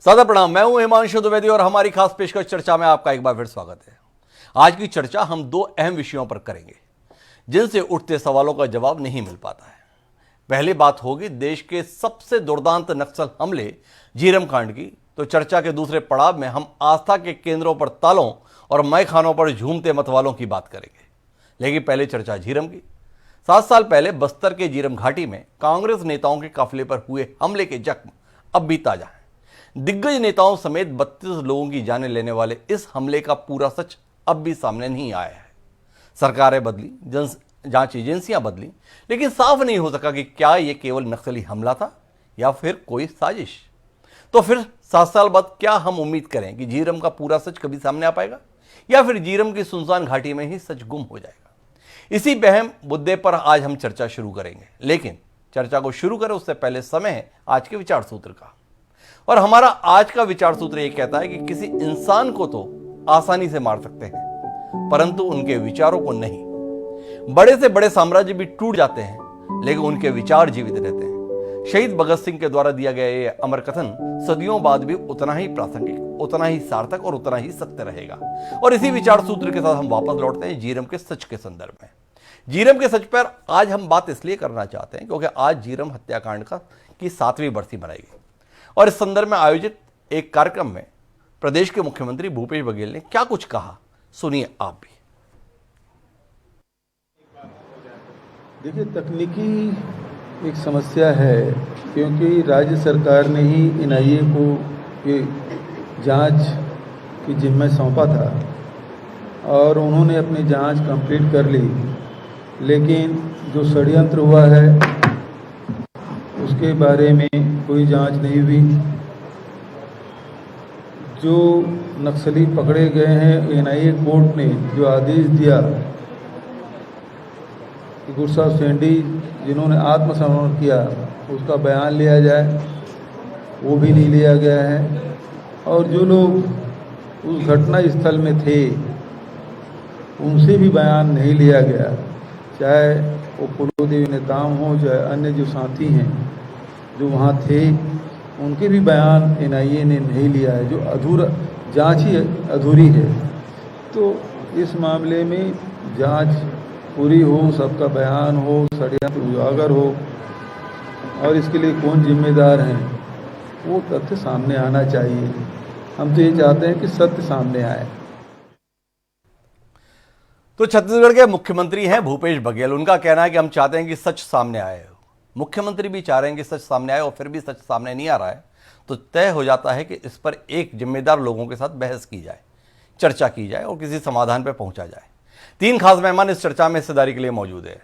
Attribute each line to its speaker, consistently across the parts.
Speaker 1: सादर प्रणाम। मैं हूं हिमांशु द्विवेदी और हमारी खास पेशकश चर्चा में आपका एक बार फिर स्वागत है। आज की चर्चा हम दो अहम विषयों पर करेंगे जिनसे उठते सवालों का जवाब नहीं मिल पाता है। पहली बात होगी देश के सबसे दुर्दांत नक्सल हमले झीरम कांड की, तो चर्चा के दूसरे पड़ाव में हम आस्था के केंद्रों पर तालों और मैखानों पर झूमते मतवालों की बात करेंगे। लेकिन पहले चर्चा झीरम की। 7 साल पहले बस्तर के झीरम घाटी में कांग्रेस नेताओं के काफिले पर हुए हमले के जख्म अब भी ताजा है। दिग्गज नेताओं समेत 32 लोगों की जानें लेने वाले इस हमले का पूरा सच अब भी सामने नहीं आया है। सरकारें बदली, जांच एजेंसियां बदली, लेकिन साफ नहीं हो सका कि क्या यह केवल नक्सली हमला था या फिर कोई साजिश। तो फिर 7 साल बाद क्या हम उम्मीद करें कि झीरम का पूरा सच कभी सामने आ पाएगा या फिर झीरम की सुनसान घाटी में ही सच गुम हो जाएगा? इसी बहम मुद्दे पर आज हम चर्चा शुरू करेंगे। लेकिन चर्चा को शुरू करें उससे पहले समय है आज के विचार सूत्र का। और हमारा आज का विचार सूत्र यह कहता है कि किसी इंसान को तो आसानी से मार सकते हैं परंतु उनके विचारों को नहीं। बड़े से बड़े साम्राज्य भी टूट जाते हैं लेकिन उनके विचार जीवित रहते हैं। शहीद भगत सिंह के द्वारा दिया गया यह अमर कथन सदियों बाद भी उतना ही प्रासंगिक, उतना ही सार्थक और उतना ही सत्य रहेगा। और इसी विचार सूत्र के साथ हम वापस लौटते हैं झीरम के सच के संदर्भ में। झीरम के सच पर आज हम बात इसलिए करना चाहते हैं क्योंकि आज झीरम हत्याकांड की 7वीं बरसी मनाएगी और इस संदर्भ में आयोजित एक कार्यक्रम में प्रदेश के मुख्यमंत्री भूपेश बघेल ने क्या कुछ कहा, सुनिए आप भी।
Speaker 2: देखिए, तकनीकी एक समस्या है क्योंकि राज्य सरकार ने ही एनआईए को ये जांच की जिम्मा सौंपा था और उन्होंने अपनी जांच कंप्लीट कर ली, लेकिन जो षड्यंत्र हुआ है उसके बारे में कोई जांच नहीं हुई। जो नक्सली पकड़े गए हैं, एनआईए कोर्ट ने जो आदेश दिया कि गुरसाहिब सेंडी जिन्होंने आत्मसमर्पण किया उसका बयान लिया जाए, वो भी नहीं लिया गया है। और जो लोग उस घटना स्थल में थे उनसे भी बयान नहीं लिया गया, चाहे वो कुलदेवी नेताम हो चाहे अन्य जो साथी हैं जो वहाँ थे, उनके भी बयान एनआईए ने नहीं लिया है। जो अधूरा जांच ही अधूरी है। तो इस मामले में जांच पूरी हो, सबका बयान हो, षड्यंत्र उजागर हो और इसके लिए कौन जिम्मेदार हैं वो तथ्य सामने आना चाहिए। हम तो ये चाहते हैं कि सत्य सामने आए।
Speaker 1: तो छत्तीसगढ़ के मुख्यमंत्री हैं भूपेश बघेल। उनका कहना है कि हम चाहते हैं कि सच सामने आए। मुख्यमंत्री भी चाह रहे हैं कि सच सामने आए और फिर भी सच सामने नहीं आ रहा है तो तय हो जाता है कि इस पर एक जिम्मेदार लोगों के साथ बहस की जाए, चर्चा की जाए और किसी समाधान पर पहुंचा जाए। 3 खास मेहमान इस चर्चा में हिस्सेदारी के लिए मौजूद है।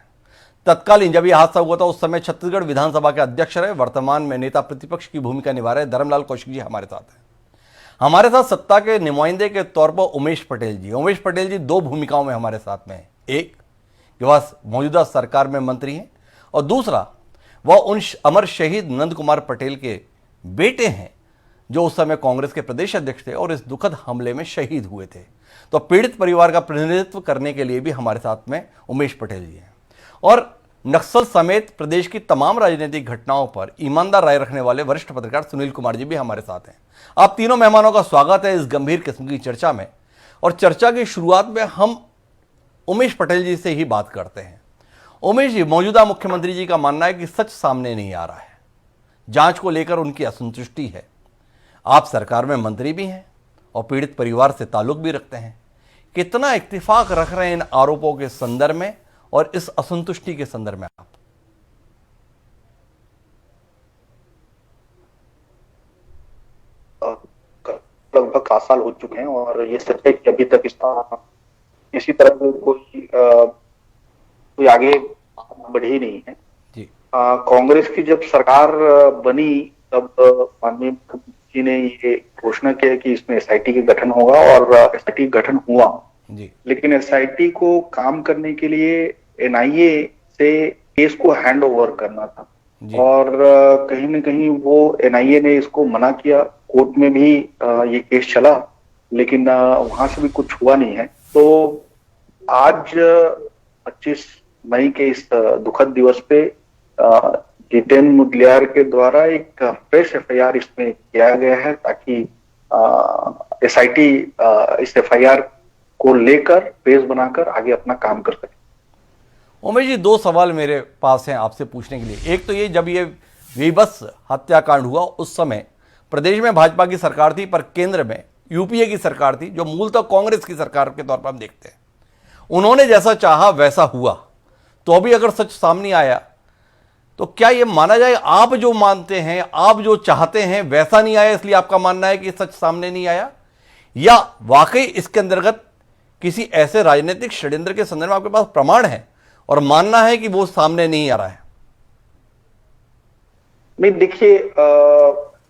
Speaker 1: तत्कालीन जब यह हादसा हुआ था उस समय छत्तीसगढ़ विधानसभा के अध्यक्ष रहे, वर्तमान में नेता प्रतिपक्ष की भूमिका निभा रहे धर्मलाल कौशिक जी हमारे साथ हैं। हमारे साथ सत्ता के नुमाइंदे के तौर पर उमेश पटेल जी। उमेश पटेल जी 2 भूमिकाओं में हमारे साथ में हैं। एक कि वह मौजूदा सरकार में मंत्री हैं और दूसरा वह उन अमर शहीद नंद कुमार पटेल के बेटे हैं जो उस समय कांग्रेस के प्रदेश अध्यक्ष थे और इस दुखद हमले में शहीद हुए थे। तो पीड़ित परिवार का प्रतिनिधित्व करने के लिए भी हमारे साथ में उमेश पटेल जी हैं और नक्सल समेत प्रदेश की तमाम राजनीतिक घटनाओं पर ईमानदार राय रखने वाले वरिष्ठ पत्रकार सुनील कुमार जी भी हमारे साथ हैं। आप तीनों मेहमानों का स्वागत है इस गंभीर किस्म की चर्चा में। और चर्चा की शुरुआत में हम उमेश पटेल जी से ही बात करते हैं। उमेश जी, मौजूदा मुख्यमंत्री जी का मानना है कि सच सामने नहीं आ रहा है, जांच को लेकर उनकी असंतुष्टि है। आप सरकार में मंत्री भी हैं और पीड़ित परिवार से ताल्लुक भी रखते हैं। कितना इत्तेफाक रख रहे हैं इन आरोपों के संदर्भ में और इस असंतुष्टि के संदर्भ में आप?
Speaker 3: लगभग 7 साल हो चुके हैं और ये सच है कि अभी तक इसी तरह कोई आगे बढ़ी नहीं है।
Speaker 1: जी।
Speaker 3: कांग्रेस की जब सरकार बनी तब माननीय मुख्यमंत्री जी ने ये घोषणा किया कि इसमें एसआईटी का गठन होगा और एसआईटी गठन हुआ।
Speaker 1: जी।
Speaker 3: लेकिन एसआईटी को काम करने के लिए एनआईए से केस को हैंड ओवर करना था और कहीं न कहीं वो एनआईए ने इसको मना किया। कोर्ट में भी ये केस चला लेकिन वहां से भी कुछ हुआ नहीं है। तो आज 25 मई के इस दुखद दिवस पे जितेन मुदलियार के द्वारा एक फ्रेश एफआईआर इसमें किया गया है, ताकि एसआईटी इस एफआईआर को लेकर बेस बनाकर आगे अपना काम कर सके।
Speaker 1: उमेश जी, दो सवाल मेरे पास हैं आपसे पूछने के लिए। एक तो ये, जब ये विवश हत्याकांड हुआ उस समय प्रदेश में भाजपा की सरकार थी, पर केंद्र में यूपीए की सरकार थी, जो मूलतः कांग्रेस की सरकार के तौर पर हम देखते हैं। उन्होंने जैसा चाहा वैसा हुआ, तो अभी अगर सच सामने आया तो क्या ये माना जाए आप जो मानते हैं, आप जो चाहते हैं वैसा नहीं आया, इसलिए आपका मानना है कि सच सामने नहीं आया, या वाकई इसके अंतर्गत किसी ऐसे राजनीतिक षड्यंत्र के संदर्भ में आपके पास प्रमाण है और मानना है कि वो सामने नहीं आ रहा है?
Speaker 3: नहीं, देखिए,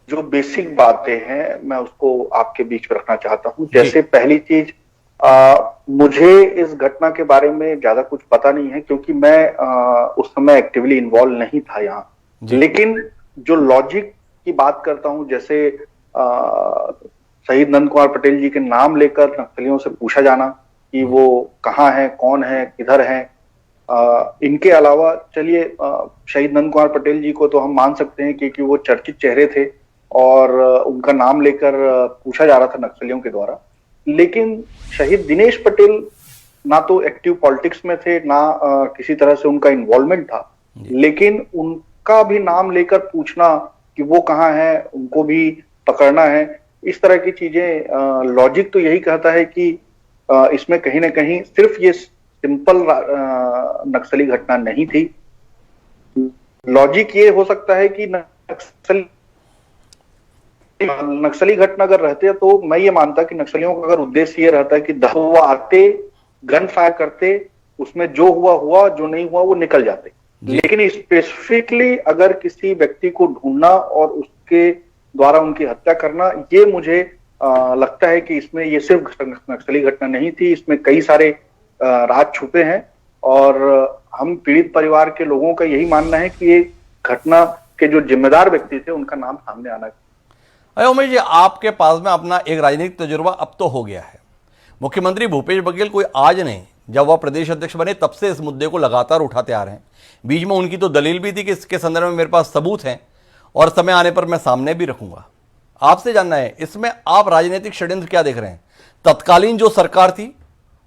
Speaker 3: जो बेसिक बातें हैं मैं उसको आपके बीच में रखना चाहता हूं। जैसे पहली चीज, मुझे इस घटना के बारे में ज्यादा कुछ पता नहीं है, क्योंकि मैं उस समय एक्टिवली इन्वॉल्व नहीं था यहाँ। लेकिन जो लॉजिक की बात करता हूं, जैसे शहीद नंद कुमार पटेल जी के नाम लेकर नक्सलियों से पूछा जाना कि वो कहाँ है, कौन है, किधर है। इनके अलावा चलिए, शहीद नंद कुमार पटेल जी को तो हम मान सकते हैं क्योंकि वो चर्चित चेहरे थे और उनका नाम लेकर पूछा जा रहा था नक्सलियों के द्वारा। लेकिन शहीद दिनेश पटेल ना तो एक्टिव पॉलिटिक्स में थे, ना किसी तरह से उनका इन्वॉल्वमेंट था, लेकिन उनका भी नाम लेकर पूछना कि वो कहाँ है, उनको भी पकड़ना है, इस तरह की चीजें, लॉजिक तो यही कहता है कि इसमें कहीं ना कहीं सिर्फ ये सिंपल नक्सली घटना नहीं थी। लॉजिक ये हो सकता है कि नक्सली घटना अगर रहते तो मैं ये मानता कि नक्सलियों का अगर उद्देश्य ये रहता है कि वो आते, गन फायर करते, उसमें जो हुआ हुआ, जो नहीं हुआ वो निकल जाते। लेकिन स्पेसिफिकली अगर किसी व्यक्ति को ढूंढना और उसके द्वारा उनकी हत्या करना, ये मुझे लगता है कि इसमें ये सिर्फ नक्सली घटना नहीं थी, इसमें कई सारे राज छुपे हैं। और हम पीड़ित परिवार के लोगों का यही मानना है कि ये घटना के जो जिम्मेदार व्यक्ति थे उनका नाम सामने आना चाहिए।
Speaker 1: अरे उमेश जी, आपके पास में अपना एक राजनीतिक तजुर्बा अब तो हो गया है। मुख्यमंत्री भूपेश बघेल कोई आज नहीं, जब वह प्रदेश अध्यक्ष बने तब से इस मुद्दे को लगातार उठाते आ रहे हैं। बीच में उनकी तो दलील भी थी कि इसके संदर्भ में मेरे पास सबूत हैं और समय आने पर मैं सामने भी रखूंगा। आपसे जानना है, इसमें आप राजनीतिक षड्यंत्र क्या देख रहे हैं? तत्कालीन जो सरकार थी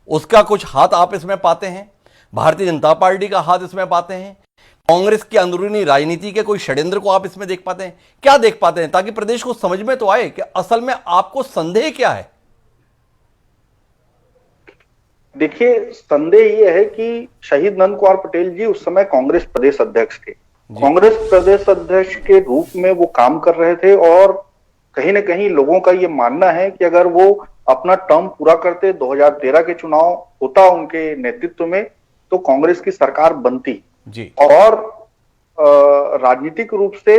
Speaker 1: उसका कुछ हाथ आप इसमें पाते हैं? भारतीय जनता पार्टी का हाथ इसमें पाते हैं? कांग्रेस की अंदरूनी राजनीति के कोई षड्यंत्र को आप इसमें देख पाते हैं? क्या देख पाते हैं, ताकि प्रदेश को समझ में तो आए कि असल में आपको संदेह क्या है?
Speaker 3: देखिए, संदेह ये है कि शहीद नंद कुमार पटेल जी उस समय कांग्रेस प्रदेश अध्यक्ष थे। कांग्रेस प्रदेश अध्यक्ष के रूप में वो काम कर रहे थे और कहीं ना कहीं लोगों का ये मानना है कि अगर वो अपना टर्म पूरा करते, 2013 के चुनाव होता उनके नेतृत्व में, तो कांग्रेस की सरकार बनती
Speaker 1: जी।
Speaker 3: और राजनीतिक रूप से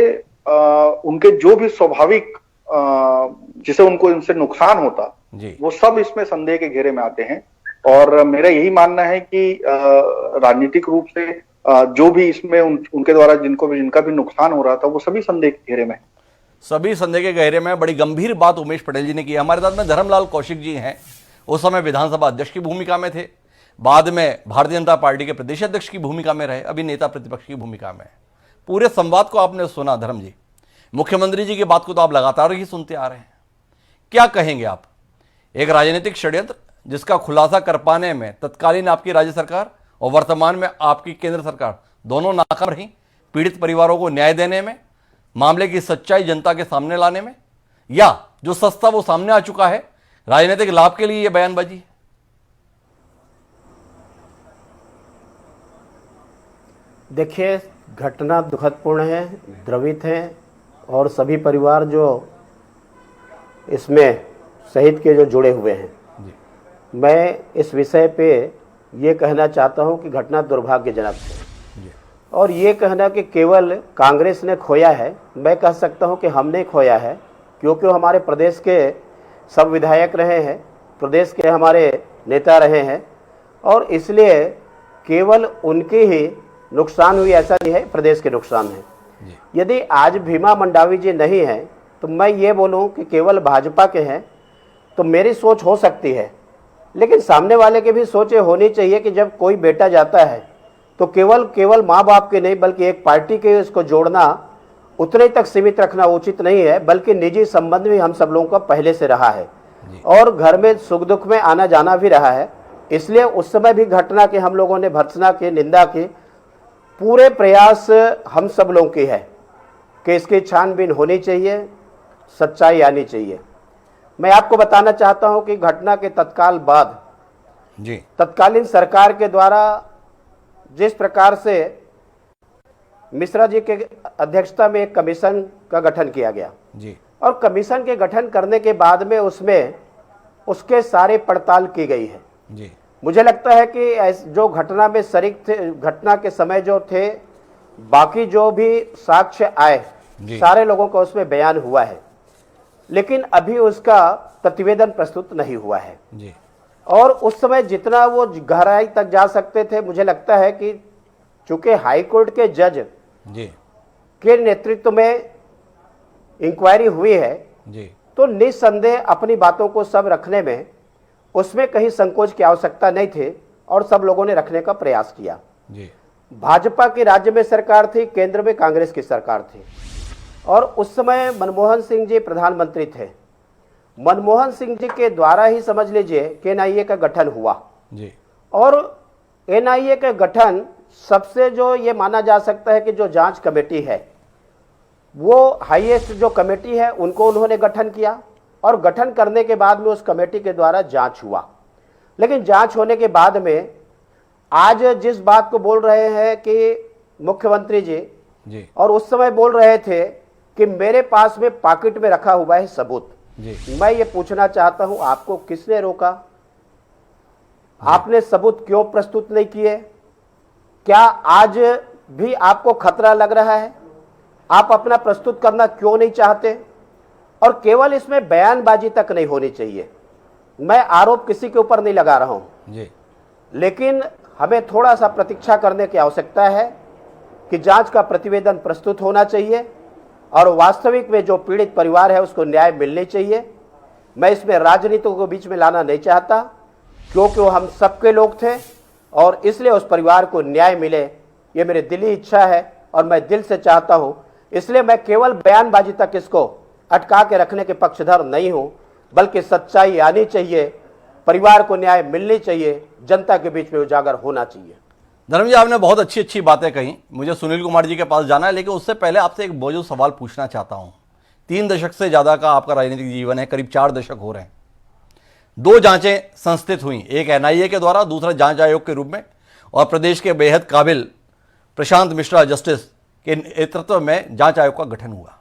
Speaker 3: उनके जो भी स्वाभाविक जिसे उनको इनसे नुकसान होता
Speaker 1: जी,
Speaker 3: वो सब इसमें संदेह के घेरे में आते हैं। और मेरा यही मानना है कि राजनीतिक रूप से जो भी इसमें उनके द्वारा जिनका भी नुकसान हो रहा था वो सभी संदेह के घेरे में,
Speaker 1: सभी संदेह के गहरे में। बड़ी गंभीर बात उमेश पटेल जी ने की। हमारे साथ में धर्मलाल कौशिक जी हैं, उस समय विधानसभा अध्यक्ष की भूमिका में थे, बाद में भारतीय जनता पार्टी के प्रदेश अध्यक्ष की भूमिका में रहे, अभी नेता प्रतिपक्ष की भूमिका में। पूरे संवाद को आपने सुना धर्म जी, मुख्यमंत्री जी की बात को तो आप लगातार ही सुनते आ रहे हैं। क्या कहेंगे आप? एक राजनीतिक षड्यंत्र जिसका खुलासा कर पाने में तत्कालीन आपकी राज्य सरकार और वर्तमान में आपकी केंद्र सरकार दोनों नाकाम रही, पीड़ित परिवारों को न्याय देने में, मामले की सच्चाई जनता के सामने लाने में, या जो सस्ता वो सामने आ चुका है, राजनीतिक लाभ के लिए यह बयानबाजी?
Speaker 4: देखिए, घटना दुखदपूर्ण है, द्रवित है और सभी परिवार जो इसमें शहीद के जो जुड़े हुए हैं, मैं इस विषय पे ये कहना चाहता हूं कि घटना दुर्भाग्यजनक है। और ये कहना कि केवल कांग्रेस ने खोया है, मैं कह सकता हूं कि हमने खोया है, क्योंकि हमारे प्रदेश के सब विधायक रहे हैं, प्रदेश के हमारे नेता रहे हैं, और इसलिए केवल उनकी ही नुकसान हुई ऐसा नहीं है, प्रदेश के नुकसान है। यदि आज भीमा मंडावी जी नहीं है तो मैं ये बोलूं कि केवल भाजपा के हैं, तो मेरी सोच हो सकती है, लेकिन सामने वाले की भी सोच होनी चाहिए कि जब कोई बेटा जाता है तो केवल माँ बाप के नहीं बल्कि एक पार्टी के इसको जोड़ना उतने तक सीमित रखना उचित नहीं है, बल्कि निजी संबंध भी हम सब लोगों का पहले से रहा है और घर में सुख दुख में आना जाना भी रहा है। इसलिए उस समय भी घटना के हम लोगों ने भर्त्सना की, निंदा की, पूरे प्रयास हम सब लोगों की है कि इसकी छानबीन होनी चाहिए, सच्चाई आनी चाहिए। मैं आपको बताना चाहता हूं कि घटना के तत्काल बाद
Speaker 1: जी
Speaker 4: तत्कालीन सरकार के द्वारा जिस प्रकार से मिश्रा जी के अध्यक्षता में एक कमीशन का गठन किया गया
Speaker 1: जी
Speaker 4: और कमीशन के गठन करने के बाद में उसमें उसके सारे पड़ताल की गई है।
Speaker 1: जी
Speaker 4: मुझे लगता है कि जो घटना में शरीक थे, घटना के समय जो थे, बाकी जो भी साक्ष्य आए सारे लोगों का उसमें बयान हुआ है, लेकिन अभी उसका प्रतिवेदन प्रस्तुत नहीं हुआ है
Speaker 1: जी।
Speaker 4: और उस समय जितना वो गहराई तक जा सकते थे, मुझे लगता है कि चूंकि हाई कोर्ट के जज
Speaker 1: जी
Speaker 4: के नेतृत्व में इंक्वायरी हुई है
Speaker 1: जी
Speaker 4: तो निस्संदेह अपनी बातों को सब रखने में उसमें कहीं संकोच की आवश्यकता नहीं थी और सब लोगों ने रखने का प्रयास किया।
Speaker 1: जी
Speaker 4: भाजपा की राज्य में सरकार थी, केंद्र में कांग्रेस की सरकार थी और उस समय मनमोहन सिंह जी प्रधानमंत्री थे। मनमोहन सिंह जी के द्वारा ही समझ लीजिए कि एनआईए का गठन हुआ
Speaker 1: जी
Speaker 4: और एनआईए का गठन सबसे जो ये माना जा सकता है कि जो जांच कमेटी है वो हाईएस्ट जो कमेटी है उनको उन्होंने गठन किया और गठन करने के बाद में उस कमेटी के द्वारा जांच हुआ। लेकिन जांच होने के बाद में आज जिस बात को बोल रहे हैं कि मुख्यमंत्री जी और उस समय बोल रहे थे कि मेरे पास में पॉकेट में रखा हुआ है सबूत, मैं ये पूछना चाहता हूं आपको किसने रोका? आपने सबूत क्यों प्रस्तुत नहीं किए? क्या आज भी आपको खतरा लग रहा है? आप अपना प्रस्तुत करना क्यों नहीं चाहते? और केवल इसमें बयानबाजी तक नहीं होनी चाहिए। मैं आरोप किसी के ऊपर नहीं लगा रहा हूं
Speaker 1: जी,
Speaker 4: लेकिन हमें थोड़ा सा प्रतीक्षा करने की आवश्यकता है कि जांच का प्रतिवेदन प्रस्तुत होना चाहिए और वास्तविक में जो पीड़ित परिवार है उसको न्याय मिलनी चाहिए। मैं इसमें राजनीति को बीच में लाना नहीं चाहता क्योंकि वो हम सबके लोग थे और इसलिए उस परिवार को न्याय मिले, ये मेरी दिली इच्छा है और मैं दिल से चाहता हूं। इसलिए मैं केवल बयानबाजी तक इसको अटका के रखने के पक्षधर नहीं हूं, बल्कि सच्चाई आनी चाहिए, परिवार को न्याय मिलनी चाहिए, जनता के बीच में उजागर होना चाहिए।
Speaker 1: धर्म जी, आपने बहुत अच्छी अच्छी बातें कही। मुझे सुनील कुमार जी के पास जाना है, लेकिन उससे पहले आपसे एक मौजूद सवाल पूछना चाहता हूं। 3 दशक से ज़्यादा का आपका राजनीतिक जीवन है, करीब 4 दशक हो रहे हैं। 2 जांचें संस्थित हुई, एक एनआईए के द्वारा, दूसरा जांच आयोग के रूप में, और प्रदेश के बेहद काबिल प्रशांत मिश्रा जस्टिस के नेतृत्व में जांच आयोग का गठन हुआ।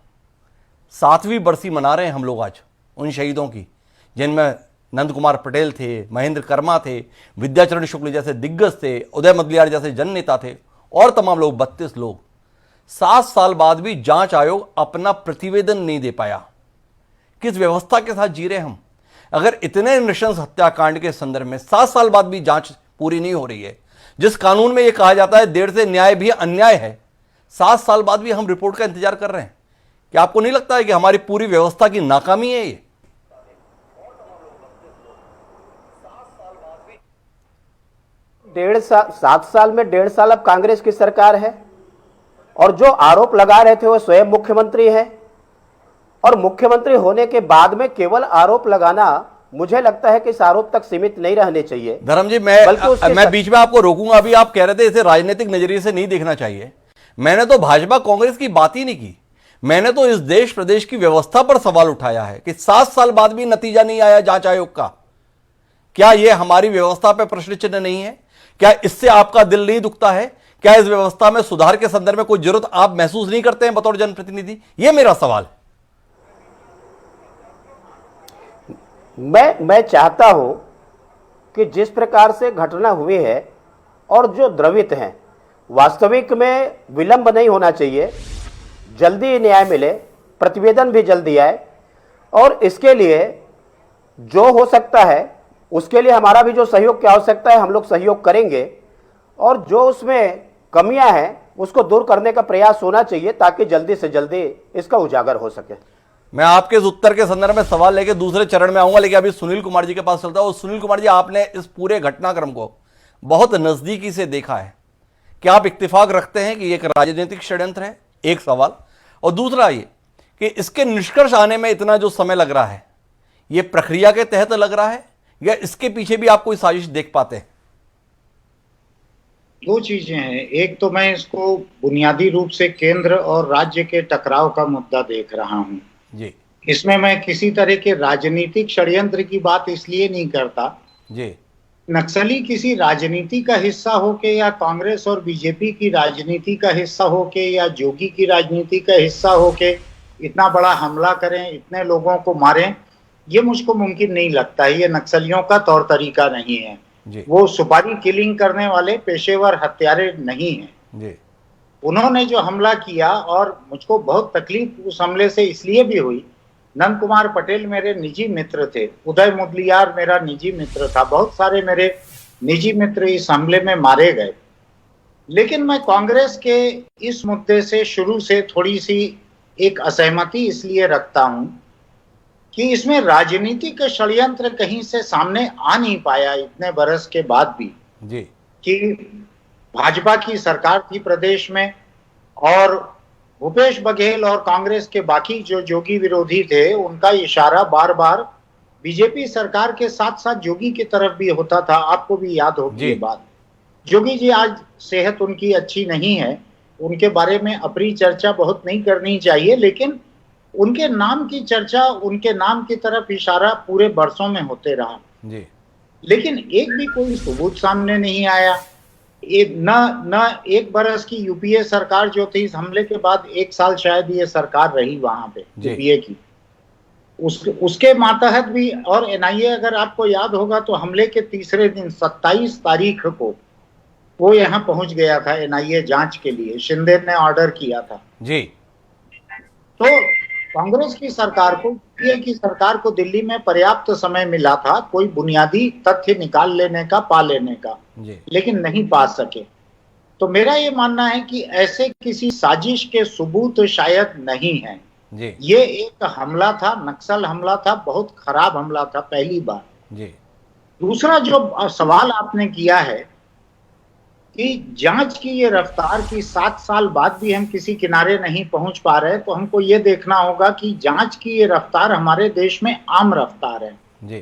Speaker 1: 7वीं बरसी मना रहे हैं हम लोग आज उन शहीदों की, जिनमें नंद कुमार पटेल थे, महेंद्र कर्मा थे, विद्याचरण शुक्ल जैसे दिग्गज थे, उदय मदलियार जैसे जन नेता थे और तमाम लोग, 32 लोग। 7 साल बाद भी जांच आयोग अपना प्रतिवेदन नहीं दे पाया। किस व्यवस्था के साथ जी रहे हम? अगर इतने नृशंस हत्याकांड के संदर्भ में 7 साल बाद भी जांच पूरी नहीं हो रही है, जिस कानून में यह कहा जाता है देर से न्याय भी अन्याय है, 7 साल बाद भी हम रिपोर्ट का इंतजार कर रहे हैं, क्या आपको नहीं लगता है कि हमारी पूरी व्यवस्था की नाकामी है ये?
Speaker 4: डेढ़ साल 7 साल में 1.5 साल अब कांग्रेस की सरकार है और जो आरोप लगा रहे थे वो स्वयं मुख्यमंत्री है और मुख्यमंत्री होने के बाद में केवल आरोप लगाना, मुझे लगता है कि इस आरोप तक सीमित नहीं रहने चाहिए।
Speaker 1: धर्म जी, मैं बीच में आपको रोकूंगा। अभी आप कह रहे थे इसे राजनीतिक नजरिए से नहीं देखना चाहिए। मैंने तो भाजपा कांग्रेस की बात ही नहीं की। मैंने तो इस देश प्रदेश की व्यवस्था पर सवाल उठाया है कि 7 साल बाद भी नतीजा नहीं आया जांच आयोग का। क्या यह हमारी व्यवस्था पर प्रश्न चिन्ह नहीं है? क्या इससे आपका दिल नहीं दुखता है? क्या इस व्यवस्था में सुधार के संदर्भ में कोई जरूरत आप महसूस नहीं करते हैं बतौर जनप्रतिनिधि? यह मेरा सवाल है।
Speaker 4: मैं चाहता हूं कि जिस प्रकार से घटना हुई है और जो द्रवित हैं, वास्तविक में विलंब नहीं होना चाहिए, जल्दी न्याय मिले, प्रतिवेदन भी जल्दी आए और इसके लिए जो हो सकता है उसके लिए हमारा भी जो सहयोग की आवश्यकता है हम लोग सहयोग करेंगे और जो उसमें कमियां हैं उसको दूर करने का प्रयास होना चाहिए ताकि जल्दी से जल्दी इसका उजागर हो सके।
Speaker 1: मैं आपके इस उत्तर के संदर्भ में सवाल लेके दूसरे चरण में आऊंगा, लेकिन अभी सुनील कुमार जी के पास चलता हूं। सुनील कुमार जी, आपने इस पूरे घटनाक्रम को बहुत नजदीकी से देखा है, क्या आप इत्तेफाक रखते हैं कि ये एक राजनीतिक षड्यंत्र है? एक सवाल। और दूसरा ये कि इसके निष्कर्ष आने में इतना जो समय लग रहा है, ये प्रक्रिया के तहत लग रहा है या इसके पीछे भी आप कोई साजिश देख पाते हैं?
Speaker 5: दो चीजें हैं। एक तो मैं इसको बुनियादी रूप से केंद्र और राज्य के टकराव का मुद्दा देख रहा हूं
Speaker 1: जी
Speaker 5: इसमें मैं किसी तरह के राजनीतिक षड्यंत्र की बात इसलिए नहीं करता।
Speaker 1: जी
Speaker 5: नक्सली किसी राजनीति का हिस्सा होके या कांग्रेस और बीजेपी की राजनीति का हिस्सा होके या जोगी की राजनीति का हिस्सा होके इतना बड़ा हमला करें, इतने लोगों को मारें, ये मुझको मुमकिन नहीं लगता है। ये नक्सलियों का तौर तरीका नहीं है। वो सुपारी किलिंग करने वाले पेशेवर हत्यारे नहीं हैं।
Speaker 1: जी
Speaker 5: उन्होंने जो हमला किया, और मुझको बहुत तकलीफ उस हमले से इसलिए भी हुई, नंद कुमार पटेल मेरे निजी मित्र थे, उदय मुदलियार मेरा निजी मित्र था, बहुत सारे मेरे निजी मित्र इस हमले में मारे गए। लेकिन मैं कांग्रेस के इस मुद्दे से शुरू से थोड़ी सी एक असहमति इसलिए रखता हूं कि इसमें राजनीतिक षड्यंत्र कहीं से सामने आ नहीं पाया इतने बरस के बाद भी
Speaker 1: जी
Speaker 5: कि भाजपा की सरकार थी प्रदेश में और भूपेश बघेल और कांग्रेस के बाकी जो जोगी विरोधी थे, उनका इशारा बार बार बीजेपी सरकार के साथ साथ जोगी की तरफ भी होता था। आपको भी याद होगी ये बात। जोगी जी आज सेहत उनकी अच्छी नहीं है, उनके बारे में अप्रिय चर्चा बहुत नहीं करनी चाहिए, लेकिन उनके नाम की चर्चा, उनके नाम की तरफ इशारा पूरे बरसों में होते रहा
Speaker 1: जी।
Speaker 5: लेकिन एक भी कोई सबूत सामने नहीं आया। न एक बरस की यूपीए सरकार जो थी, इस हमले के बाद एक साल शायद ये सरकार रही वहां पे यूपीए की, उसके मातहत भी। और एनआईए, अगर आपको याद होगा तो हमले के तीसरे दिन 27 तारीख को वो यहाँ पहुंच गया था एनआईए जांच के लिए। शिंदे ने ऑर्डर किया था
Speaker 1: जी।
Speaker 5: तो कांग्रेस की सरकार को, यूपीए की सरकार को दिल्ली में पर्याप्त समय मिला था कोई बुनियादी तथ्य निकाल लेने का, पा लेने का, लेकिन नहीं पा सके। तो मेरा ये मानना है कि ऐसे किसी साजिश के सबूत शायद नहीं है जी। ये एक हमला था, नक्सल हमला था, बहुत खराब हमला था पहली बार जी। दूसरा जो सवाल आपने किया है कि जांच की ये रफ्तार की 7 साल बाद भी हम किसी किनारे नहीं पहुंच पा रहे, तो हमको ये देखना होगा कि जांच की ये रफ्तार हमारे देश में आम रफ्तार है जी।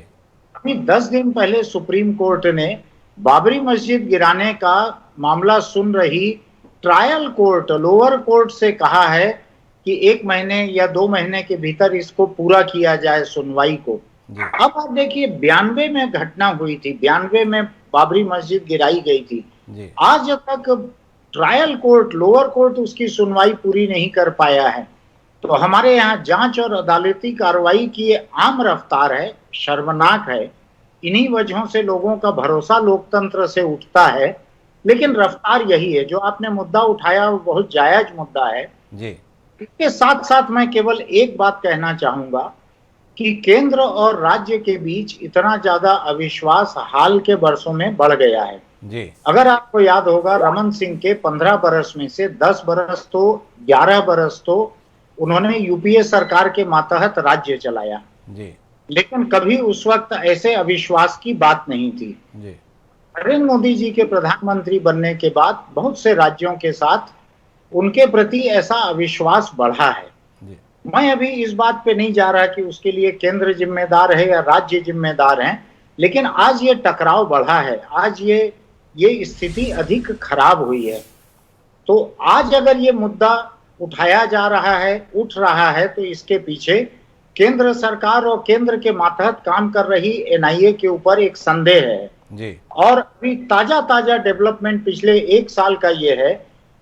Speaker 5: अभी 10 दिन पहले सुप्रीम कोर्ट ने बाबरी मस्जिद गिराने का मामला सुन रही ट्रायल कोर्ट, लोअर कोर्ट से कहा है कि 1 महीने या 2 महीने के भीतर इसको पूरा किया जाए सुनवाई को। अब आप देखिए 92 में घटना हुई थी, 92 में बाबरी मस्जिद गिराई गई थी। आज तक ट्रायल कोर्ट, लोअर कोर्ट उसकी सुनवाई पूरी नहीं कर पाया है। तो हमारे यहाँ जांच और अदालती कार्रवाई की ये आम रफ्तार है, शर्मनाक है। इन्हीं वजहों से लोगों का भरोसा लोकतंत्र से उठता है। लेकिन रफ्तार यही है। जो आपने मुद्दा उठाया वो बहुत जायज मुद्दा है जी। इसके साथ साथ मैं केवल एक बात कहना चाहूंगा कि केंद्र और राज्य के बीच इतना ज्यादा अविश्वास हाल के बरसों में बढ़ गया है जी। अगर आपको याद होगा, रमन सिंह के 15 बरस में से 10 बरस तो 11 बरस तो उन्होंने यूपीए सरकार के मातहत राज्य चलाया जी। लेकिन कभी उस वक्त ऐसे अविश्वास की बात नहीं थी जी। नरेंद्र मोदी जी के प्रधानमंत्री बनने के बाद बहुत से राज्यों के साथ उनके प्रति ऐसा अविश्वास बढ़ा है जी। मैं अभी इस बात पे नहीं जा रहा कि उसके लिए केंद्र जिम्मेदार है या राज्य जिम्मेदार हैं, लेकिन आज ये टकराव बढ़ा है, आज ये स्थिति अधिक खराब हुई है। तो आज अगर ये मुद्दा उठाया जा रहा है, उठ रहा है, तो इसके पीछे केंद्र सरकार और केंद्र के मातहत काम कर रही एनआईए के ऊपर एक संदेह है जी। और अभी ताजा डेवलपमेंट पिछले 1 साल का ये है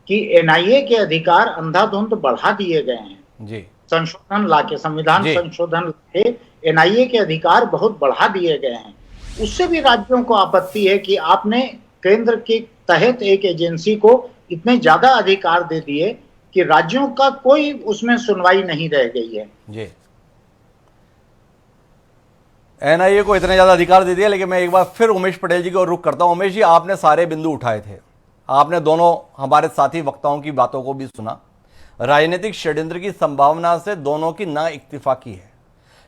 Speaker 5: कि एनआईए के अधिकार अंधाधुंध बढ़ा दिए गए हैं जी। संशोधन लाके, संविधान संशोधन लाके एनआईए के अधिकार बहुत बढ़ा दिए गए हैं। उससे भी राज्यों को आपत्ति है कि आपने केंद्र के तहत एक एजेंसी को इतने ज्यादा अधिकार दे दिए कि राज्यों का कोई उसमें सुनवाई नहीं रह गई है जी।
Speaker 1: एनआईए को इतने ज्यादा अधिकार दे दिया। लेकिन मैं एक बार फिर उमेश पटेल जी को रुख करता हूं। उमेश जी, आपने सारे बिंदु उठाए थे, आपने दोनों हमारे साथी वक्ताओं की बातों को भी सुना। राजनीतिक षड्यंत्र की संभावना से दोनों की ना इत्तेफाकी है।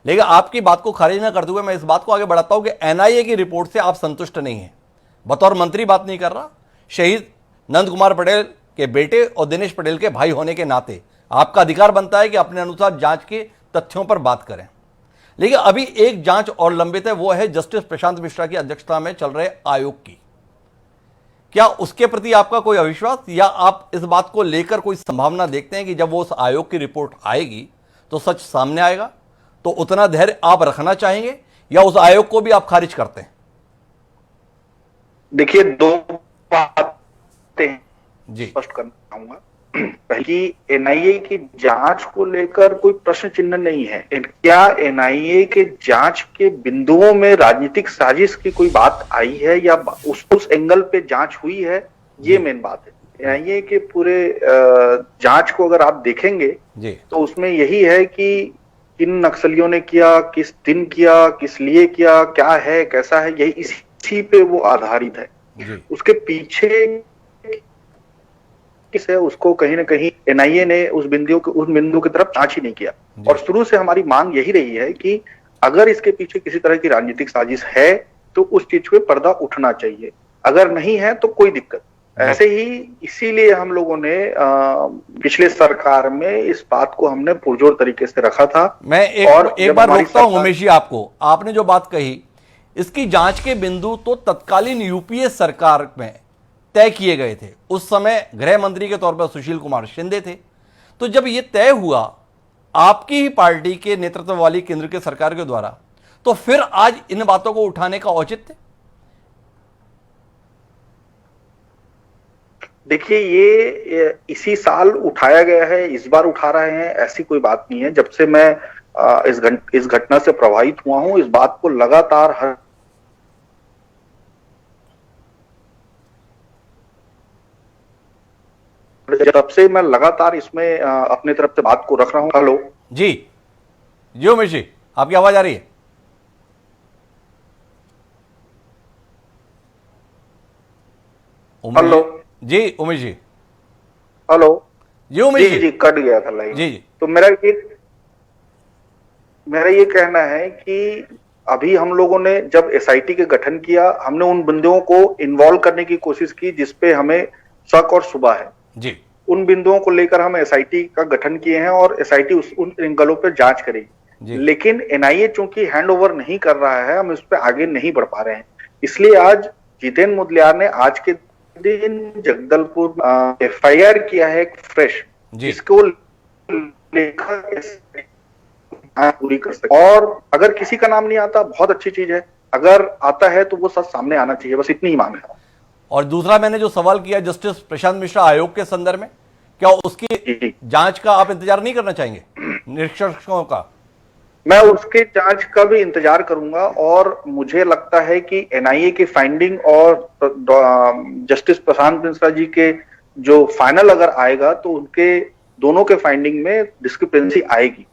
Speaker 1: लेकिन आपकी बात को खारिज न करते हुए मैं इस बात को आगे बढ़ाता हूं कि एनआईए की रिपोर्ट से आप संतुष्ट नहीं हैं। बतौर मंत्री बात नहीं कर रहा, शहीद नंद कुमार पटेल के बेटे और दिनेश पटेल के भाई होने के नाते आपका अधिकार बनता है कि अपने अनुसार जांच के तथ्यों पर बात करें। लेकिन अभी एक जांच और लंबित है, वो है जस्टिस प्रशांत मिश्रा की अध्यक्षता में चल रहे आयोग की। क्या उसके प्रति आपका कोई अविश्वास या आप इस बात को लेकर कोई संभावना देखते हैं कि जब वो उस आयोग की रिपोर्ट आएगी तो सच सामने आएगा, तो उतना धैर्य आप रखना चाहेंगे या उस आयोग को भी आप खारिज करते हैं?
Speaker 3: देखिए, दो बातें
Speaker 1: जी
Speaker 3: स्पष्ट करना चाहूंगा। पहली, एनआईए की जांच को लेकर कोई प्रश्न चिन्ह नहीं है। क्या एनआईए के जांच के बिंदुओं में राजनीतिक साजिश की कोई बात आई है या उस एंगल पे जांच हुई है, ये मेन बात है। एनआईए के पूरे जांच को अगर आप देखेंगे तो उसमें यही है कि किन नक्सलियों ने किया, किस दिन किया, किस लिए किया, क्या है, कैसा है, यही इसी पे वो आधारित है। उसके पीछे किस है, उसको कहीं ना कहीं एनआईए ने उस बिंदु की तरफ जांच ही नहीं किया। और शुरू से हमारी मांग यही रही है कि अगर इसके पीछे किसी तरह की राजनीतिक साजिश है तो उस चीज पे पर्दा उठना चाहिए, अगर नहीं है तो कोई दिक्कत। ऐसे ही इसीलिए हम लोगों ने पिछले सरकार में इस बात को हमने पुरजोर तरीके से रखा था।
Speaker 1: मैं एक बार रोकता हूं उमेश जी आपको। आपने जो बात कही, इसकी जांच के बिंदु तो तत्कालीन यूपीए सरकार में तय किए गए थे। उस समय गृह मंत्री के तौर पर सुशील कुमार शिंदे थे। तो जब यह तय हुआ आपकी ही पार्टी के नेतृत्व वाली केंद्र के सरकार के द्वारा, तो फिर आज इन बातों को उठाने का औचित्य?
Speaker 3: देखिए, ये इसी साल उठाया गया है, इस बार उठा रहे हैं, ऐसी कोई बात नहीं है। जब से मैं इस घटना से प्रभावित हुआ हूं, इस बात को लगातार तब से मैं लगातार इसमें अपने तरफ से बात को रख रहा हूं। हेलो
Speaker 1: जी जी उमेश जी, आपकी आवाज आ रही है?
Speaker 3: हेलो
Speaker 1: जी उमेश जी।
Speaker 3: हेलो
Speaker 1: जी उमेश
Speaker 3: जी, कट गया था लाइन।
Speaker 1: जी जी।
Speaker 3: तो मेरा ये कहना है कि अभी हम लोगों ने जब एसआईटी के गठन किया, हमने उन बिंदुओं को इन्वॉल्व करने की कोशिश की जिसपे हमें शक और शुबा है
Speaker 1: जी।
Speaker 3: उन बिंदुओं को लेकर हम एसआईटी का गठन किए हैं और एसआईटी उन एंगलों पर जांच करेगी। लेकिन एनआईए चूंकि हैंड ओवर नहीं कर रहा है, हम इस पे आगे नहीं बढ़ पा रहे हैं। इसलिए आज जितेंद्र मुदलियार ने आज के दिन जगदलपुर एफआईआर किया है एक फ्रेश, जिसको लेकर पूरी कर सकते। और अगर किसी का नाम नहीं आता, बहुत अच्छी चीज है, अगर आता है तो वो सब सामने आना चाहिए, बस इतनी ही मांग है।
Speaker 1: और दूसरा, मैंने जो सवाल किया जस्टिस प्रशांत मिश्रा आयोग के संदर्भ में, क्या उसकी जांच का आप इंतजार नहीं करना चाहेंगे, निष्कर्षों का?
Speaker 3: मैं उसके जांच का भी इंतजार करूंगा और मुझे लगता है कि एनआईए की फाइंडिंग और जस्टिस प्रशांत मिश्रा जी के जो फाइनल अगर आएगा तो उनके दोनों के फाइंडिंग में डिस्क्रिपेंसी आएगी।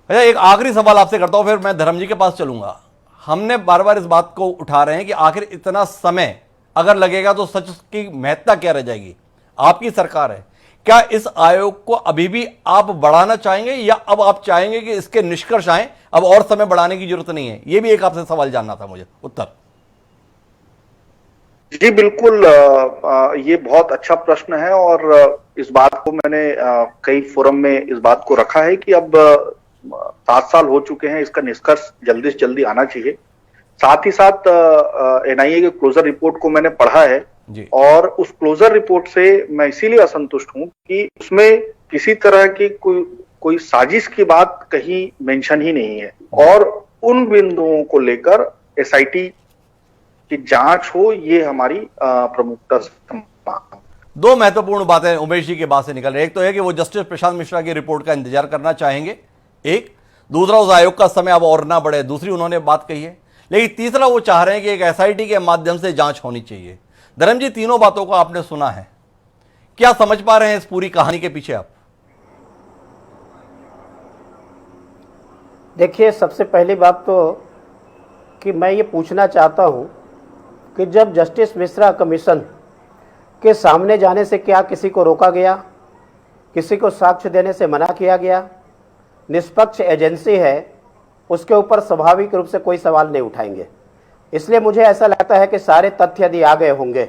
Speaker 1: अच्छा, एक आखिरी सवाल आपसे करता हूं, फिर मैं धर्म जी के पास चलूंगा। हमने बार बार इस बात को उठा रहे हैं कि आखिर इतना समय अगर लगेगा तो सच की महत्ता क्या रह जाएगी? आपकी सरकार है, क्या इस आयोग को अभी भी आप बढ़ाना चाहेंगे या अब आप चाहेंगे कि इसके निष्कर्ष आए, अब और समय बढ़ाने की जरूरत नहीं है? यह भी एक आपसे सवाल जानना था मुझे, उत्तर।
Speaker 3: जी बिल्कुल, ये बहुत अच्छा प्रश्न है और इस बात को मैंने कई फोरम में इस बात को रखा है कि अब 7 साल हो चुके हैं, इसका निष्कर्ष जल्दी से जल्दी आना चाहिए। साथ ही साथ एनआईए के क्लोजर रिपोर्ट को मैंने पढ़ा है और उस क्लोजर रिपोर्ट से मैं इसीलिए असंतुष्ट हूं कि उसमें किसी तरह की कोई साजिश की बात कहीं मेंशन ही नहीं है और उन बिंदुओं को लेकर एसआईटी की जांच हो, ये हमारी प्रमुखता से।
Speaker 1: दो महत्वपूर्ण बातें उमेश जी के बात से निकल रही है। एक तो है कि वो जस्टिस प्रशांत मिश्रा की रिपोर्ट का इंतजार करना चाहेंगे, एक। दूसरा, उस आयोग का समय अब और ना बढ़े, दूसरी उन्होंने बात कही है। लेकिन तीसरा, वो चाह रहे हैं कि एक एसआईटी के माध्यम से जांच होनी चाहिए। धर्म जी, तीनों बातों को आपने सुना है, क्या समझ पा रहे हैं इस पूरी कहानी के पीछे आप?
Speaker 4: देखिए, सबसे पहली बात तो कि मैं ये पूछना चाहता हूं कि जब जस्टिस मिश्रा कमीशन के सामने जाने से क्या किसी को रोका गया, किसी को साक्ष्य देने से मना किया गया? निष्पक्ष एजेंसी है, उसके ऊपर स्वाभाविक रूप से कोई सवाल नहीं उठाएंगे। इसलिए मुझे ऐसा लगता है कि सारे तथ्य यदि आ गए होंगे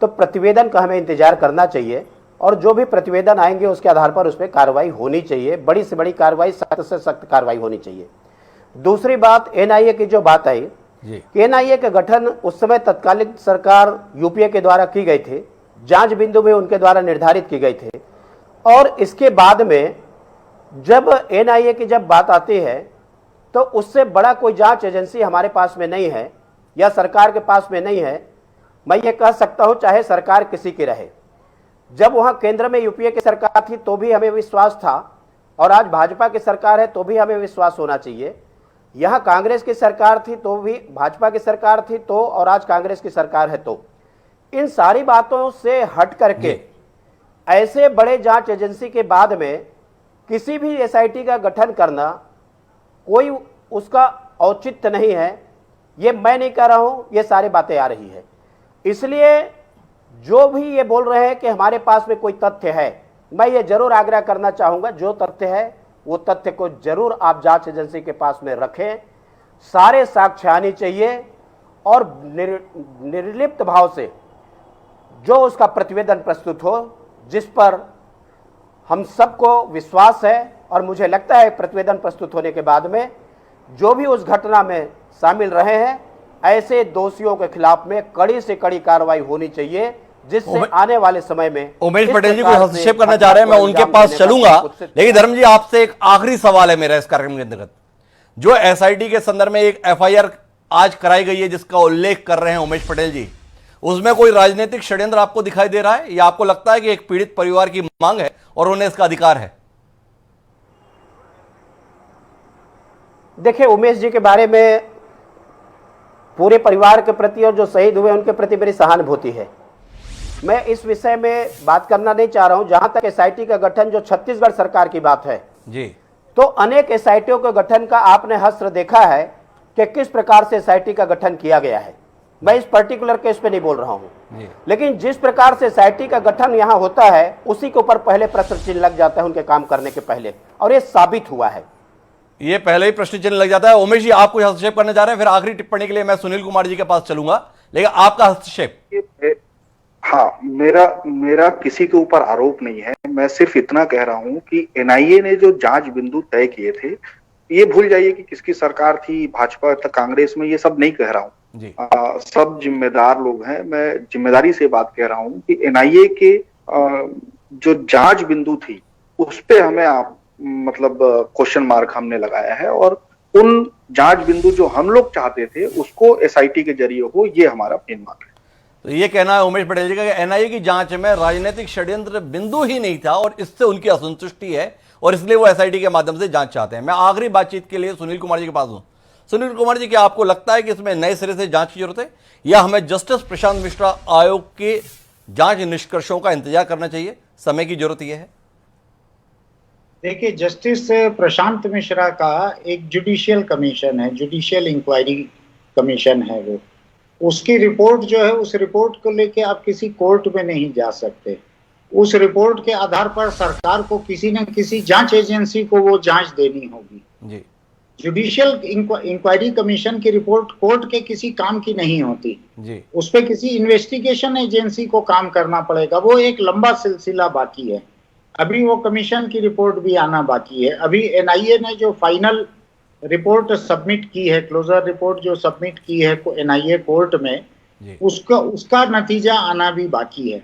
Speaker 4: तो प्रतिवेदन का हमें इंतजार करना चाहिए और जो भी प्रतिवेदन आएंगे उसके आधार पर उस पर कार्रवाई होनी चाहिए, बड़ी से बड़ी कार्रवाई, सख्त से सख्त कार्रवाई होनी चाहिए। दूसरी बात, एनआईए की जो बात आई कि एनआईए का गठन उस समय तत्कालीन सरकार यूपीए के द्वारा की गई थी, जांच बिंदु भी उनके द्वारा निर्धारित की गई थे, और इसके बाद में जब एनआईए की जब बात आती है तो उससे बड़ा कोई जांच एजेंसी हमारे पास में नहीं है या सरकार के पास में नहीं है। मैं ये कह सकता हूं चाहे सरकार किसी की रहे, जब वहां केंद्र में यूपीए की सरकार थी तो भी हमें विश्वास था और आज भाजपा की सरकार है तो भी हमें विश्वास होना चाहिए। यहां कांग्रेस की सरकार थी तो भी, भाजपा की सरकार थी तो, और आज कांग्रेस की सरकार है तो, इन सारी बातों से हट करके ऐसे बड़े जांच एजेंसी के बाद में किसी भी एसआईटी का गठन करना कोई उसका औचित्य नहीं है। ये मैं नहीं कह रहा हूं, ये सारी बातें आ रही है। इसलिए जो भी ये बोल रहे हैं कि हमारे पास में कोई तथ्य है, मैं ये जरूर आग्रह करना चाहूंगा, जो तथ्य है वो तथ्य को जरूर आप जांच एजेंसी के पास में रखें, सारे साक्ष्य आने चाहिए और निर्लिप्त भाव से जो उसका प्रतिवेदन प्रस्तुत हो, जिस पर हम सबको विश्वास है और मुझे लगता है प्रतिवेदन प्रस्तुत होने के बाद में जो भी उस घटना में शामिल रहे हैं ऐसे दोषियों के खिलाफ में कड़ी से कड़ी कार्रवाई होनी चाहिए, जिससे आने वाले समय में
Speaker 1: उमेश पटेल जी को हस्तक्षेप करना चाह रहे हैं, मैं उनके पास चलूंगा, लेकिन धर्म जी आपसे एक आखिरी सवाल है मेरा इस कार्यक्रम के अंतर्गत। जो एसआईटी के संदर्भ में एक एफआईआर आज कराई गई है जिसका उल्लेख कर रहे हैं उमेश पटेल जी, उसमें कोई राजनीतिक षड्यंत्र आपको दिखाई दे रहा है या आपको लगता है कि एक पीड़ित परिवार की मांग है और उन्हें इसका अधिकार है?
Speaker 4: देखिए, उमेश जी के बारे में पूरे परिवार के प्रति और जो शहीद हुए उनके प्रति मेरी सहानुभूति है। मैं इस विषय में बात करना नहीं चाह रहा हूं। जहां तक एसआईटी का गठन जो छत्तीसगढ़ सरकार की बात है
Speaker 1: जी,
Speaker 4: तो अनेक एसआईटीओं के गठन का आपने हस्त्र देखा है कि किस प्रकार से एसआईटी का गठन किया गया है। मैं इस पर्टिकुलर केस पे नहीं बोल रहा हूं, लेकिन जिस प्रकार से एसआईटी का गठन यहां होता है उसी के ऊपर पहले प्रश्न चिन्ह लग जाता है उनके काम करने के पहले, और ये साबित हुआ है।
Speaker 1: ये पहले ही प्रश्न चिन्ह लग जाता है। उमेश जी, आप कुछ हस्तक्षेप करना चाह रहे हैं? फिर आखिरी टिप्पणी के लिए मैं सुनील कुमार जी के पास चलूंगा, लेकिन आपका हस्तक्षेप।
Speaker 3: हाँ, मेरा किसी के ऊपर आरोप नहीं है। मैं सिर्फ इतना कह रहा हूं कि एनआईए ने जो जांच बिंदु तय किए थे, ये भूल जाइए कि किसकी सरकार थी, भाजपा तक कांग्रेस में, ये सब नहीं कह रहा हूं। सब जिम्मेदार लोग हैं। मैं जिम्मेदारी से बात कह रहा हूं कि एनआईए के जो जांच बिंदु थी उस पे हमें मतलब क्वेश्चन मार्क हमने लगाया है, और उन जांच बिंदु जो हम लोग चाहते थे उसको एसआईटी के जरिए हो, ये हमारा मेन मांग है।
Speaker 1: तो ये कहना है उमेश पटेल जी का कि एनआईए की जांच में राजनीतिक षड्यंत्र बिंदु ही नहीं था और इससे उनकी असंतुष्टि है और इसलिए वो एसआईटी के माध्यम से जांच चाहते हैं। मैं आखिरी बातचीत के लिए सुनील कुमार जी के पास हूं। सुनील कुमार जी, क्या आपको लगता है कि इसमें नए सिरे से जांच की जरूरत है या हमें जस्टिस प्रशांत मिश्रा आयोग के जांच निष्कर्षों का इंतजार करना चाहिए? समय की जरूरत यह है।
Speaker 5: देखिए, जस्टिस प्रशांत मिश्रा का एक जुडिशियल कमीशन है, जुडिशियल इंक्वायरी कमीशन है वो। उसकी रिपोर्ट जो है, उस रिपोर्ट को लेके आप किसी कोर्ट में नहीं जा सकते। उस रिपोर्ट के आधार पर सरकार को किसी न किसी जांच एजेंसी को वो जांच देनी होगी
Speaker 1: जी।
Speaker 5: जुडिशियल इंक्वायरी कमीशन की रिपोर्ट कोर्ट के किसी काम की नहीं होती
Speaker 1: जी।
Speaker 5: उस पर किसी इन्वेस्टिगेशन एजेंसी को काम करना पड़ेगा। वो एक लंबा सिलसिला बाकी है। अभी वो कमीशन की रिपोर्ट भी आना बाकी है। अभी एनआईए ने जो फाइनल रिपोर्ट सबमिट की है, क्लोजर रिपोर्ट जो सबमिट की है एनआईए कोर्ट में, उसका नतीजा आना भी बाकी है।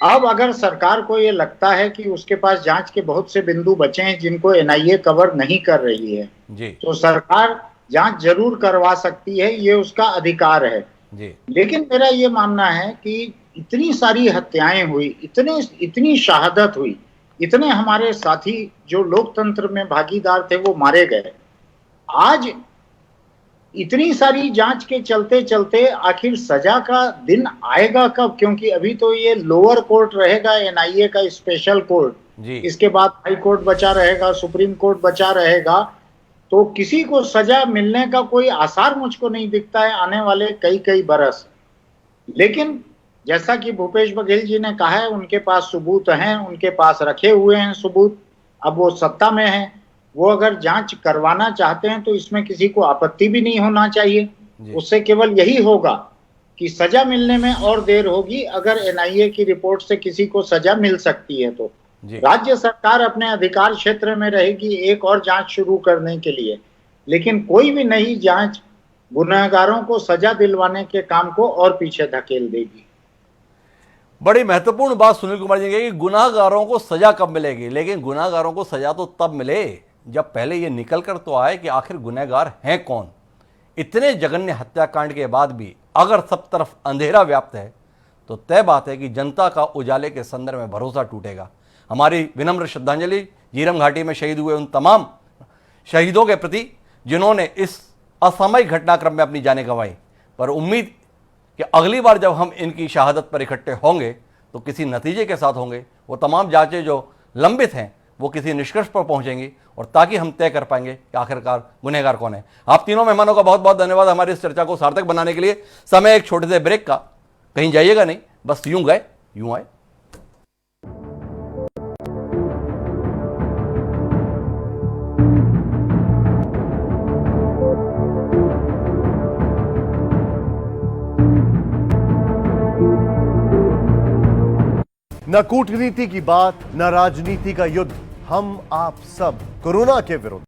Speaker 5: अब अगर सरकार को ये लगता है कि उसके पास जांच के बहुत से बिंदु बचे हैं जिनको एनआईए कवर नहीं कर रही है
Speaker 1: जी,
Speaker 5: तो सरकार जांच जरूर करवा सकती है, ये उसका अधिकार है
Speaker 1: जी।
Speaker 5: लेकिन मेरा ये मानना है कि इतनी सारी हत्याएं हुई, इतनी शहादत हुई, इतने हमारे साथी जो लोकतंत्र में भागीदार थे वो मारे गए। आज इतनी सारी जांच के चलते चलते आखिर सजा का दिन आएगा कब? क्योंकि अभी तो ये लोअर कोर्ट रहेगा, एनआईए का स्पेशल कोर्ट, इसके बाद हाई कोर्ट बचा रहेगा, सुप्रीम कोर्ट बचा रहेगा। तो किसी को सजा मिलने का कोई आसार मुझको नहीं दिखता है आने वाले कई बरस। लेकिन जैसा कि भूपेश बघेल जी ने कहा है, उनके पास सबूत हैं, उनके पास रखे हुए हैं सबूत। अब वो सत्ता में है, वो अगर जांच करवाना चाहते हैं तो इसमें किसी को आपत्ति भी नहीं होना चाहिए। उससे केवल यही होगा कि सजा मिलने में और देर होगी। अगर एनआईए की रिपोर्ट से किसी को सजा मिल सकती है तो राज्य सरकार अपने अधिकार क्षेत्र में रहेगी एक और जांच शुरू करने के लिए, लेकिन कोई भी नई जांच गुनहगारों को सजा दिलवाने के काम को और पीछे धकेल देगी।
Speaker 1: बड़ी महत्वपूर्ण बात सुनील कुमार जी कि गुनाहगारों को सजा कब मिलेगी, लेकिन गुनाहगारों को सजा तो तब मिले जब पहले ये निकल कर तो आए कि आखिर गुनहगार हैं कौन। इतने जघन्य हत्याकांड के बाद भी अगर सब तरफ अंधेरा व्याप्त है तो तय बात है कि जनता का उजाले के संदर्भ में भरोसा टूटेगा। हमारी विनम्र श्रद्धांजलि झीरम घाटी में शहीद हुए उन तमाम शहीदों के प्रति जिन्होंने इस असामयिक घटनाक्रम में अपनी जानें गंवाई, पर उम्मीद कि अगली बार जब हम इनकी शहादत पर इकट्ठे होंगे तो किसी नतीजे के साथ होंगे। वो तमाम जांचें जो लंबित हैं वो किसी निष्कर्ष पर पहुंचेंगी और ताकि हम तय कर पाएंगे कि आखिरकार गुनहगार कौन है। आप तीनों मेहमानों का बहुत बहुत धन्यवाद हमारी इस चर्चा को सार्थक बनाने के लिए। समय एक छोटे से ब्रेक का, कहीं जाइएगा नहीं, बस यूं गए यूं आए।
Speaker 6: न कूटनीति की बात, न राजनीति का युद्ध, हम आप सब कोरोना के विरुद्ध